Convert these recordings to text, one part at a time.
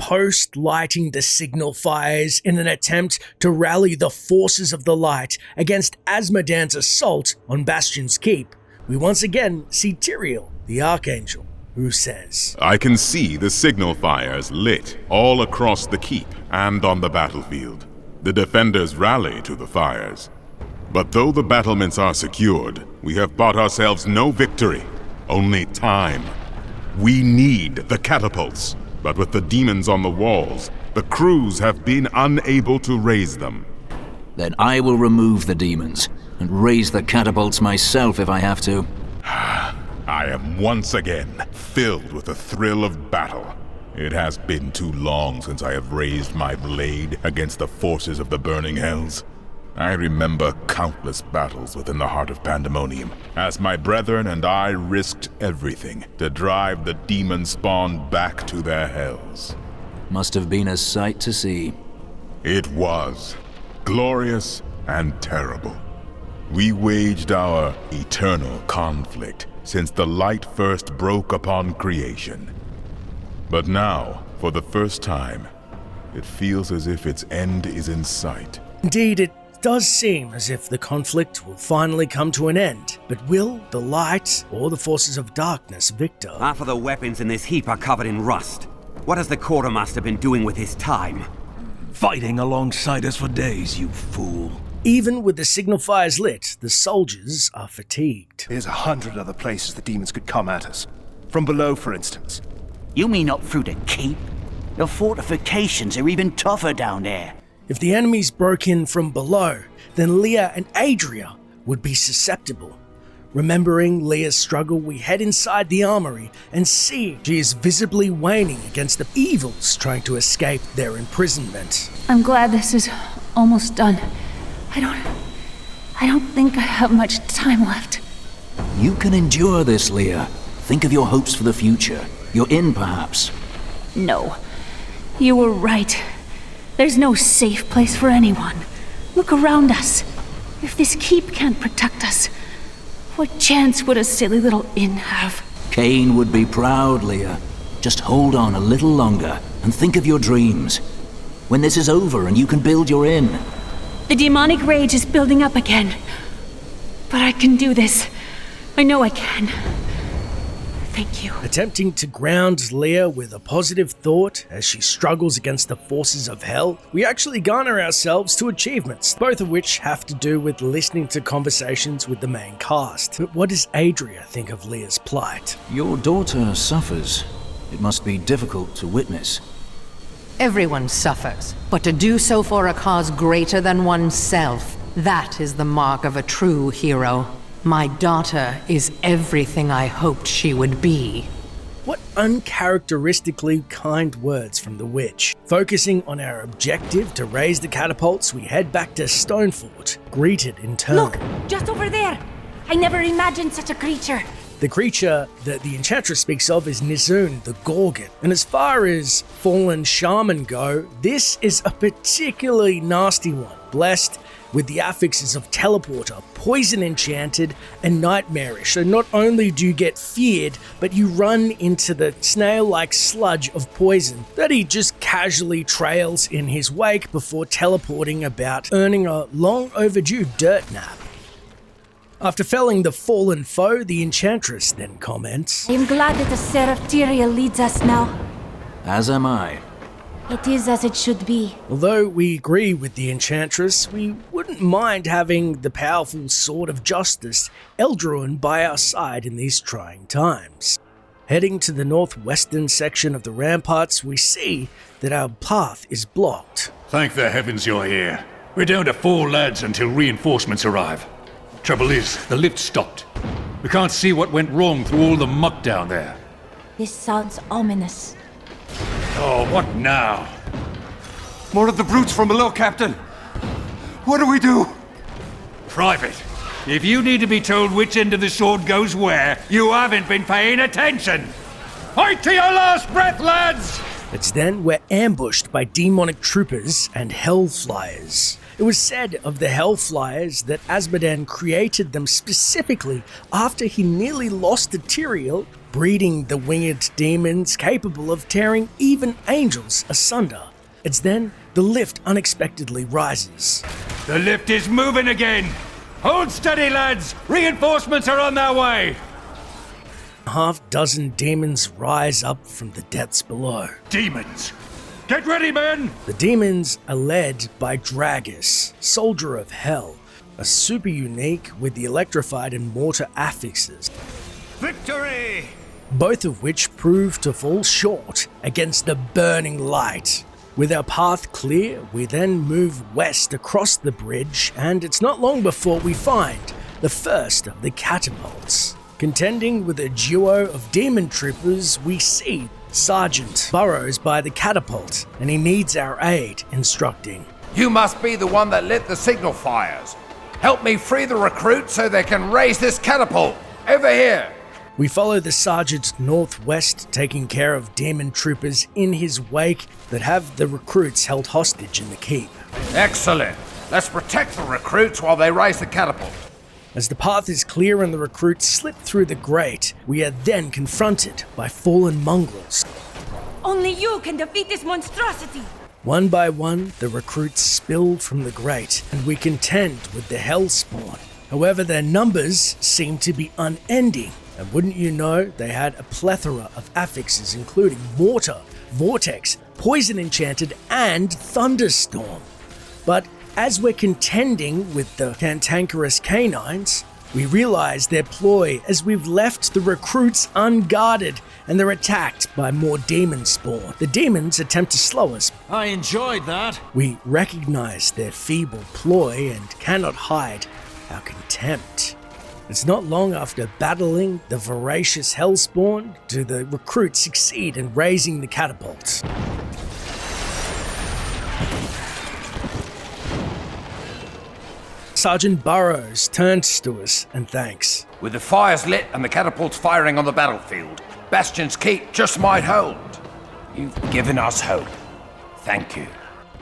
post-lighting the signal fires in an attempt to rally the forces of the light against Azmodan's assault on Bastion's keep, we once again see Tyrael, the Archangel, who says, I can see the signal fires lit all across the keep and on the battlefield. The defenders rally to the fires. But though the battlements are secured, we have bought ourselves no victory, only time. We need the catapults, but with the demons on the walls, the crews have been unable to raise them. Then I will remove the demons and raise the catapults myself if I have to. I am once again filled with the thrill of battle. It has been too long since I have raised my blade against the forces of the burning hells. I remember countless battles within the heart of Pandemonium, as my brethren and I risked everything to drive the demon spawn back to their hells. Must have been a sight to see. It was glorious and terrible. We waged our eternal conflict since the light first broke upon creation. But now, for the first time, it feels as if its end is in sight. Indeed, it does seem as if the conflict will finally come to an end, but will the light or the forces of darkness victor? Half of the weapons in this heap are covered in rust. What has the quartermaster been doing with his time? Fighting alongside us for days, you fool. Even with the signal fires lit, the soldiers are fatigued. There's 100 other places the demons could come at us. From below, for instance. You mean up through the keep? The fortifications are even tougher down there. If the enemies broke in from below, then Leah and Adria would be susceptible. Remembering Leah's struggle, we head inside the armory and see she is visibly waning against the evils trying to escape their imprisonment. I'm glad this is almost done. I don't think I have much time left. You can endure this, Leah. Think of your hopes for the future. You're in, perhaps. No, you were right. There's no safe place for anyone. Look around us. If this keep can't protect us, what chance would a silly little inn have? Cain would be proud, Leah. Just hold on a little longer and think of your dreams. When this is over and you can build your inn. The demonic rage is building up again. But I can do this. I know I can. Thank you. Attempting to ground Leah with a positive thought as she struggles against the forces of hell, we actually garner ourselves 2 achievements, both of which have to do with listening to conversations with the main cast. But what does Adria think of Leah's plight? Your daughter suffers. It must be difficult to witness. Everyone suffers, but to do so for a cause greater than oneself, that is the mark of a true hero. My daughter is everything I hoped she would be. What uncharacteristically kind words from the witch. Focusing on our objective to raise the catapults, we head back to Stonefort, greeted in turn. Look, just over there. I never imagined such a creature. The creature that the Enchantress speaks of is Nizun, the Gorgon. And as far as fallen shaman go, this is a particularly nasty one, blessed with the affixes of teleporter, poison enchanted, and nightmarish. So not only do you get feared, but you run into the snail-like sludge of poison that he just casually trails in his wake before teleporting about, earning a long overdue dirt nap. After felling the fallen foe, the Enchantress then comments, I am glad that the Seraph Tyrael leads us now. As am I. It is as it should be. Although we agree with the Enchantress, we wouldn't mind having the powerful Sword of Justice, Eldruin, by our side in these trying times. Heading to the northwestern section of the ramparts, we see that our path is blocked. Thank the heavens you're here. We're down to 4 lads until reinforcements arrive. Trouble is, the lift stopped. We can't see what went wrong through all the muck down there. This sounds ominous. Oh, what now? More of the brutes from below, Captain. What do we do? Private, if you need to be told which end of the sword goes where, you haven't been paying attention. Fight to your last breath, lads! It's then we're ambushed by demonic troopers and hellflyers. It was said of the hellflyers that Azmodan created them specifically after he nearly lost to Tyrael breeding the winged demons capable of tearing even angels asunder. It's then the lift unexpectedly rises. The lift is moving again! Hold steady, lads! Reinforcements are on their way! Half dozen demons rise up from the depths below. Demons! Get ready, men! The demons are led by Dragus, Soldier of Hell, a super unique with the electrified and mortar affixes. Victory! Both of which prove to fall short against the burning light. With our path clear, we then move west across the bridge, and it's not long before we find the first of the catapults. Contending with a duo of demon troopers, we see Sergeant Burrows by the catapult, and he needs our aid, instructing. You must be the one that lit the signal fires. Help me free the recruits so they can raise this catapult. Over here. We follow the sergeant northwest, taking care of demon troopers in his wake that have the recruits held hostage in the keep. Excellent. Let's protect the recruits while they raise the catapult. As the path is clear and the recruits slip through the grate, we are then confronted by fallen mongrels. Only you can defeat this monstrosity! One by one, the recruits spill from the grate, and we contend with the hellspawn. However, their numbers seem to be unending, and wouldn't you know, they had a plethora of affixes including Mortar, Vortex, Poison Enchanted, and Thunderstorm. But as we're contending with the cantankerous canines, we realize their ploy as we've left the recruits unguarded and they're attacked by more demon spawn. The demons attempt to slow us. I enjoyed that. We recognize their feeble ploy and cannot hide our contempt. It's not long after battling the voracious hellspawn do the recruits succeed in raising the catapults. Sergeant Burrows turns to us and thanks. With the fires lit and the catapults firing on the battlefield, Bastion's keep just might hold. You've given us hope. Thank you.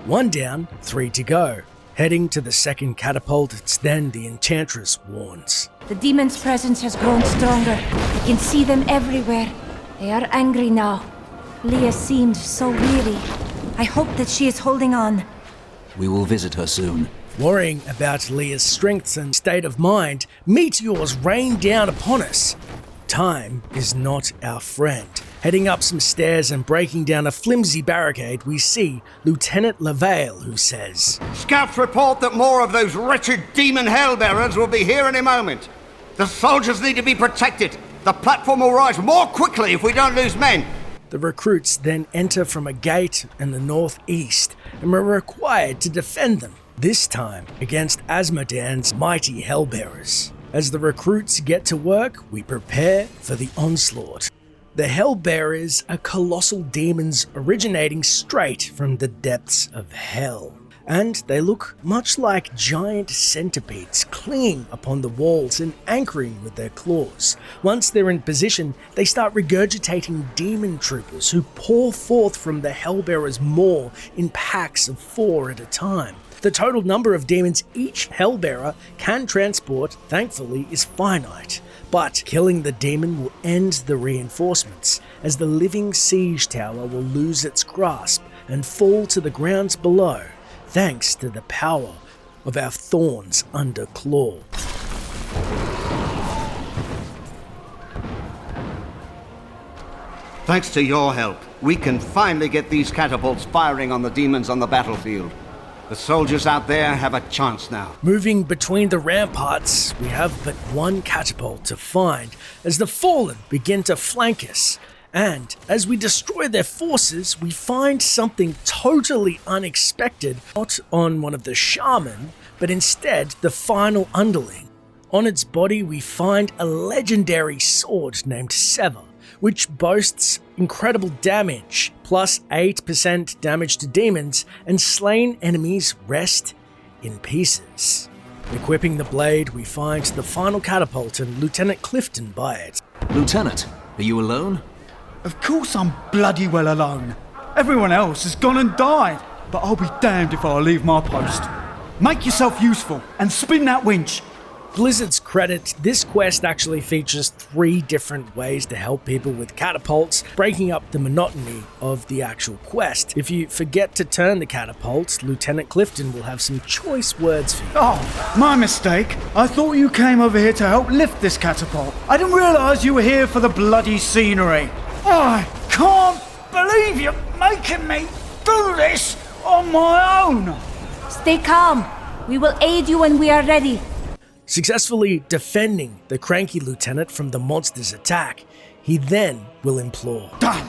1 down, 3 to go. Heading to the second catapult, it's then the Enchantress warns. The demon's presence has grown stronger. I can see them everywhere. They are angry now. Leah seemed so weary. I hope that she is holding on. We will visit her soon. Worrying about Leah's strength and state of mind, meteors rain down upon us. Time is not our friend. Heading up some stairs and breaking down a flimsy barricade, we see Lieutenant Lavale, who says, Scouts report that more of those wretched demon hellbearers will be here any moment. The soldiers need to be protected. The platform will rise more quickly if we don't lose men. The recruits then enter from a gate in the northeast and were required to defend them, this time against Azmodan's mighty hellbearers. As the recruits get to work, we prepare for the onslaught. The hellbearers are colossal demons originating straight from the depths of hell. And they look much like giant centipedes clinging upon the walls and anchoring with their claws. Once they're in position, they start regurgitating demon troopers who pour forth from the hellbearers' maw in packs of 4 at a time. The total number of demons each hellbearer can transport, thankfully, is finite. But killing the demon will end the reinforcements, as the living siege tower will lose its grasp and fall to the grounds below, thanks to the power of our thorns under claw. Thanks to your help, we can finally get these catapults firing on the demons on the battlefield. The soldiers out there have a chance now. Moving between the ramparts, we have but one catapult to find as the fallen begin to flank us. And as we destroy their forces, we find something totally unexpected, not on one of the shaman, but instead the final underling. On its body, we find a legendary sword named Sever, which boasts incredible damage, plus 8% damage to demons, and slain enemies rest in pieces. Equipping the blade, we find the final catapult and Lieutenant Clifton by it. Lieutenant, are you alone? Of course I'm bloody well alone. Everyone else has gone and died, but I'll be damned if I leave my post. Make yourself useful and spin that winch. Blizzard's credit, this quest actually features 3 different ways to help people with catapults, breaking up the monotony of the actual quest. If you forget to turn the catapults, Lieutenant Clifton will have some choice words for you. Oh, my mistake. I thought you came over here to help lift this catapult. I didn't realise you were here for the bloody scenery. I can't believe you're making me do this on my own. Stay calm. We will aid you when we are ready. Successfully defending the cranky lieutenant from the monster's attack, he then will implore. Damn!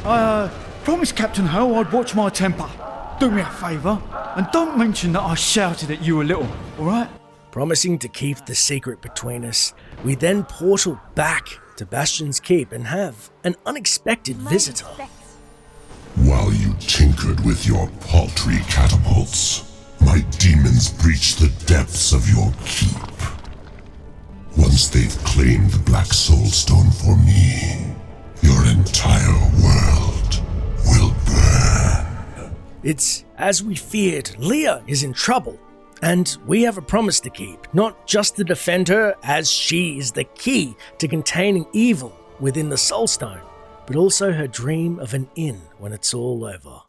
I promised Captain Hell I'd watch my temper. Do me a favour, and don't mention that I shouted at you a little, alright? Promising to keep the secret between us, we then portal back to Bastion's keep and have an unexpected visitor. While you tinkered with your paltry catapults, my demons breached the depths of your keep. Once they've claimed the Black Soul Stone for me, your entire world will burn. It's as we feared. Leah is in trouble, and we have a promise to keep. Not just to defend her, as she is the key to containing evil within the Soul Stone, but also her dream of an inn when it's all over.